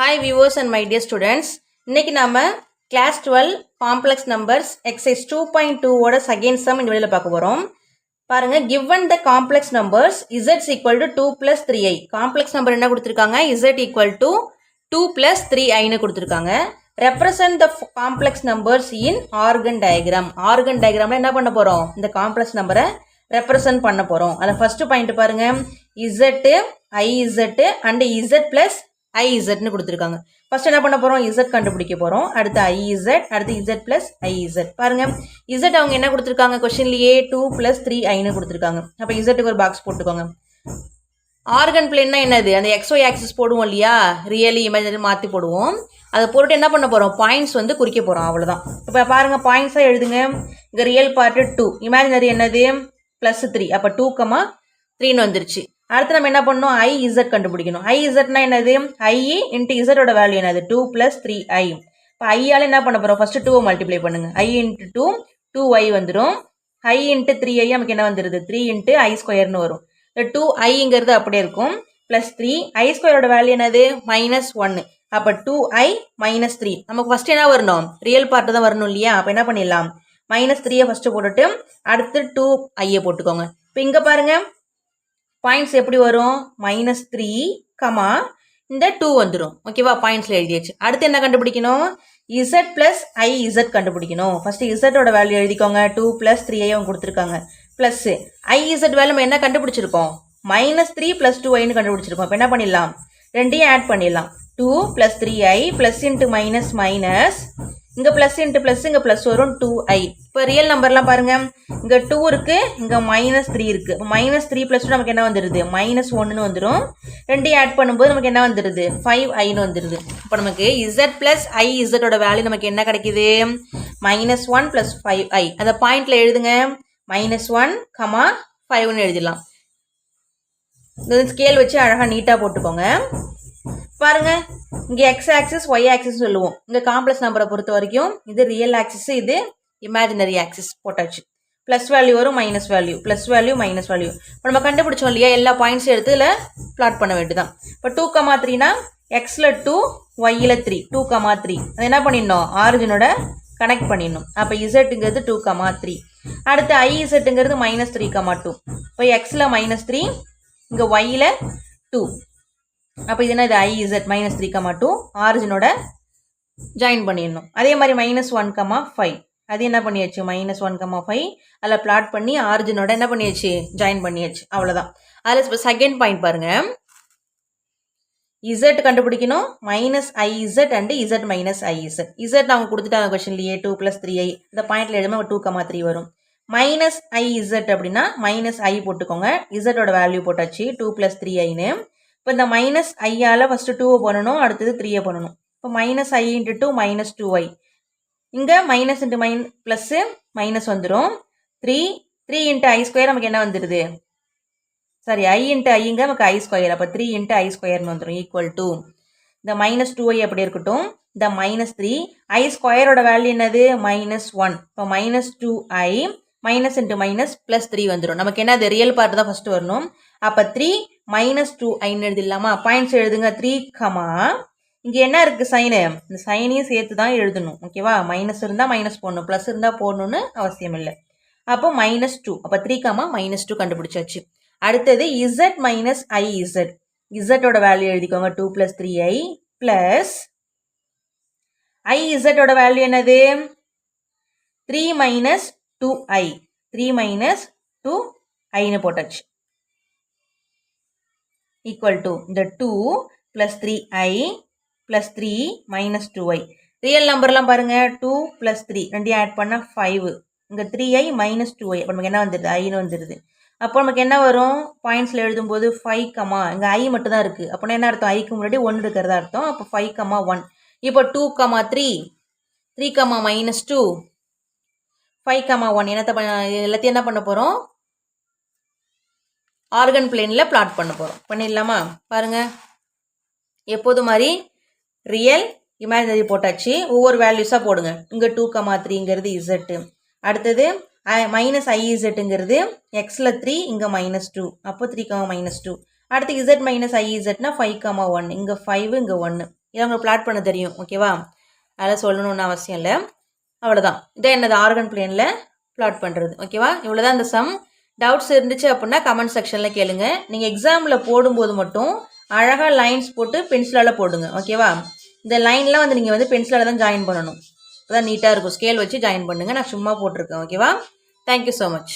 Hi viewers and my dear students. இன்னைக்கு நாம class 12 complex numbers exercise 2.2 ஓட second sum இந்த வீடியோல பார்க்க போறோம். பாருங்க, given the complex numbers z is equal to 2 plus 3i. complex number என்ன கொடுத்திருக்காங்க? z equal to 2 plus 3i னு கொடுத்திருக்காங்க. represent the complex numbers in organ diagram. organ diagramல என்ன பண்ண போறோம்? இந்த complex number represent பண்ண போறோம். அத first point பாருங்க, z, iz and z plus iz னு கொடுத்திருக்காங்க. ஃபர்ஸ்ட் என்ன பண்ண போறோம்? z கண்டுபிடிக்க போறோம். அடுத்து iz, அடுத்து z plus iz. பாருங்க, z அவங்க என்ன கொடுத்திருக்காங்க? क्वेश्चनலயே 2 plus 3i னு கொடுத்திருக்காங்க. அப்ப z க்கு ஒரு பாக்ஸ் போட்டுக்கோங்க. ஆர்கன் பிளேன்னா என்னது? அந்த xy ஆக்சிஸ் போடுவோம் இல்லையா? ரியலி இமேஜினரி மாத்தி போடுவோம். அதை போட்டு என்ன பண்ண போறோம்? பாயிண்ட்ஸ் வந்து குறிக்க போறோம். அவ்வளவுதான். இப்ப பாருங்க, பாயிண்ட்ஸா எழுதுங்க. இங்க ரியல் பார்ட் 2, இமேஜினரி என்னது? +3. அப்ப 2, 3 னு வந்துருச்சு. அடுத்து நம்ம என்ன பண்ணணும்? iz கண்டுபிடிக்கணும். izனா என்னது? i into z ஓட வேல்யூ என்னது? 2 plus 3i. இப்போ i ஆல என்ன பண்ண போறோம்? ஃபர்ஸ்ட் 2 மல்டிப்ளை பண்ணுங்க. i into 2 2i வந்துரும். i into 3i நமக்கு என்ன வந்துருது? 3 into i ஸ்கொயர் னு வரும். இந்த 2iங்கிறது அப்படியே இருக்கும். plus 3 i ஸ்கொயர் ஓட வேல்யூ என்னது? -1. அப்ப 2i minus 3. நமக்கு ஃபர்ஸ்ட் என்ன வரணும்? ரியல் பார்ட் தான் வரணும் இல்லையா? அப்ப என்ன பண்ணிடலாம்? -3 ஃபர்ஸ்ட் போட்டுட்டு அடுத்து 2i போட்டுக்கோங்க. இப்போ இங்க பாருங்க, பாயிண்ட்ஸ் எப்படி வரும்? -3, இந்த 2 வந்துடும். ஓகேவா? பாயிண்ட்ஸ்ல எழுதியாச்சு. அடுத்து என்ன கண்டுபிடிக்கணும்? z plus iz கண்டுபிடிக்கணும். ஃபர்ஸ்ட் z ஓட வேல்யூ எழுதிக்கோங்க. 2 plus 3i அவங்க கொடுத்துருக்காங்க. பிளஸ் iz வேல்யூ நம்ம என்ன கண்டுபிடிச்சிருக்கோம்? -3 plus 2i னு கண்டுபிடிச்சிருக்கோம். இப்போ என்ன பண்ணிடலாம்? ரெண்டையும் ஆட் பண்ணிடலாம். 2 plus 3i plus into minus minus, இங்க பிளஸ் இன்ட்டு பிளஸ், இங்க பிளஸ் வரும் 2i. இப்போ ரியல் நம்பர்லாம் பாருங்க, இங்க 2 இருக்கு, இங்க -3 இருக்கு. -3 plus 2 நமக்கு என்ன வந்துருது? -1 னு வந்துரும். ரெண்டையும் ஆட் பண்ணும்போது நமக்கு என்ன வந்துருது? 5i னு வந்துருது. இப்போ நமக்கு z plus iz ஓட வேல்யூ நமக்கு என்ன கிடைக்குது? -1 plus 5i. அந்த பாயிண்ட்ல எழுதுங்க. -1, 5 னு எழுதிடலாம். இந்த ஸ்கேல் வச்சு அழகா நீட்டா போட்டுக்கோங்க. பாருங்க, இங்க x ஆக்சிஸ் y ஆக்சிஸ் சொல்லுவோம். இந்த காம்ப்ளெக்ஸ் நம்பரை பொறுத்த வரைக்கும் இது ரியல் ஆக்சிஸ், இது இமேஜினரி ஆக்சிஸ் போட்டாச்சு. பிளஸ் வேல்யூ வரும், minus value, plus value, minus value. இப்போ நம்ம கண்டுபிடிச்சோம் இல்லையா? எல்லா பாயிண்ட்ஸ் எடுத்து இதில் பிளாட் பண்ண வேண்டியதான். இப்போ 2, 3னா எக்ஸ்ல 2, ஒய்ல 3, 2, 3. அது என்ன பண்ணிடணும்? ஆரிஜினோட கனெக்ட் பண்ணிடணும். அப்போ இசட்டுங்கிறது 2, 3. அடுத்து ஐஇசட்டுங்கிறது -3, 2. இப்போ எக்ஸ்ல -3, இங்கே ஒய்ல 2. அப்போ இது என்ன? இது iz -3, 2 ஆரிஜினோட ஜாயின் பண்ணிடணும். அதே மாதிரி -1, 5. அது என்ன பண்ணியாச்சு? -1, 5 அதில் பிளாட் பண்ணி ஆரிஜினோட என்ன பண்ணியாச்சு? ஜாயின் பண்ணியாச்சு. அவ்வளோதான். அதில் இப்போ செகண்ட் பாயிண்ட் பாருங்க, z கண்டுபிடிக்கணும். -iz and z minus iz. z அவங்க கொடுத்துட்டாங்க கொஸ்டின்லேயே 2 plus 3i. இந்த பாயிண்ட்ல எழுதுமா 2, 3 வரும். -iz அப்படின்னா -i போட்டுக்கோங்க. z ஓட வேல்யூ போட்டாச்சு 2 plus 3iன்னு. இப்போ இந்த -iயால் ஃபர்ஸ்ட் 2 பண்ணணும், அடுத்தது 3 பண்ணணும். இப்போ -i into 2 -2i. இங்கே மைனஸ் இன்ட்டு ப்ளஸ் மைனஸ் வந்துடும். 3 into i ஸ்கொயர் நமக்கு என்ன வந்துடுது? சாரி, i into iங்க நமக்கு i ஸ்கொயர். அப்போ 3 into i ஸ்கொயர்னு வந்துடும் ஈக்குவல் டு இந்த -2i அப்படி இருக்கட்டும். இந்த -3 i ஸ்கொயரோட வேல்யூ என்னது? -1. இப்போ -2i minus into minus plus 3 வந்துடும். நமக்கு என்ன? அது ரியல் பார்ட் தான் ஃபர்ஸ்ட் வரணும். அப்போ 3 -2i எழுதிடலாமா? பாயிண்ட்ஸ் எழுதுங்க. 3, இங்கே என்ன இருக்குது? சைனு. இந்த சைனையும் சேர்த்து தான் எழுதணும். ஓகேவா? மைனஸ் இருந்தால் மைனஸ் போடணும், ப்ளஸ் இருந்தால் போடணும்னு அவசியம் இல்லை. அப்போ -2. அப்போ 3, -2 கண்டுபிடிச்சாச்சு. அடுத்தது z minus iz. z ஓட வேல்யூ எழுதிக்கோங்க. 2 plus 3i plus iz ஓட வேல்யூ என்னது? 3 minus 2i. 3 minus 2i னு போட்டாச்சு. equal to இந்த 2 plus 3i plus 3 minus 2i. Real நம்பர்லாம் பாருங்க, 2 plus 3 ரெண்டையும் ஆட் பண்ணா 5. இங்கே 3i minus 2i. அப்போ நமக்கு என்ன வந்துடுது? ஐன்னு வந்துடுது. அப்போ நமக்கு என்ன வரும்? பாயிண்ட்ஸில் எழுதும்போது 5, இங்கே i மட்டும் தான் இருக்குது. அப்போனா என்ன அர்த்தம்? ஐக்கு முன்னாடி 1 இருக்கிறதா அர்த்தம். அப்போ 5, 1. இப்போ 2, 3, 3, -2, 5, 1 எல்லாத்தையும் என்ன பண்ண போகிறோம்? ஆர்கன் பிளேனில் பிளாட் பண்ண போகிறோம். பண்ணிடலாமா? பாருங்க, எப்போது மாதிரி ரியல் இமேஜினரி போட்டாச்சு. ஒவ்வொரு வேல்யூஸாக போடுங்க. இங்கே 2, 3ங்கிறது z. அடுத்தது -iZங்கிறது எக்ஸில் 3, இங்கே -2. அப்போ 3, -2. அடுத்து z minus izனா 5, 1. இங்கே 5, இங்கே 1. இதை உங்களுக்கு பிளாட் பண்ண தெரியும். ஓகேவா? அதெல்லாம் சொல்லணும்னு அவசியம் இல்லை. அவ்வளோதான். இதை என்னது ஆர்கன் பிளேனில் பிளாட் பண்ணுறது. ஓகேவா? இவ்வளோ தான் இந்த சம். டவுட்ஸ் இருந்துச்சு அப்படின்னா கமெண்ட் செக்ஷனில் கேளுங்க. நீங்கள் எக்ஸாமில் போடும்போது மட்டும் அழகாக லைன்ஸ் போட்டு பென்சிலால் போடுங்க. ஓகேவா? இந்த லைன்லாம் வந்து நீங்கள் வந்து பென்சிலால் தான் ஜாயின் பண்ணணும். அப்போ தான் நீட்டாக இருக்கும். ஸ்கேல் வச்சு ஜாயின் பண்ணுங்கள். நான் சும்மா போட்டிருக்கேன். ஓகேவா? Thank you so much.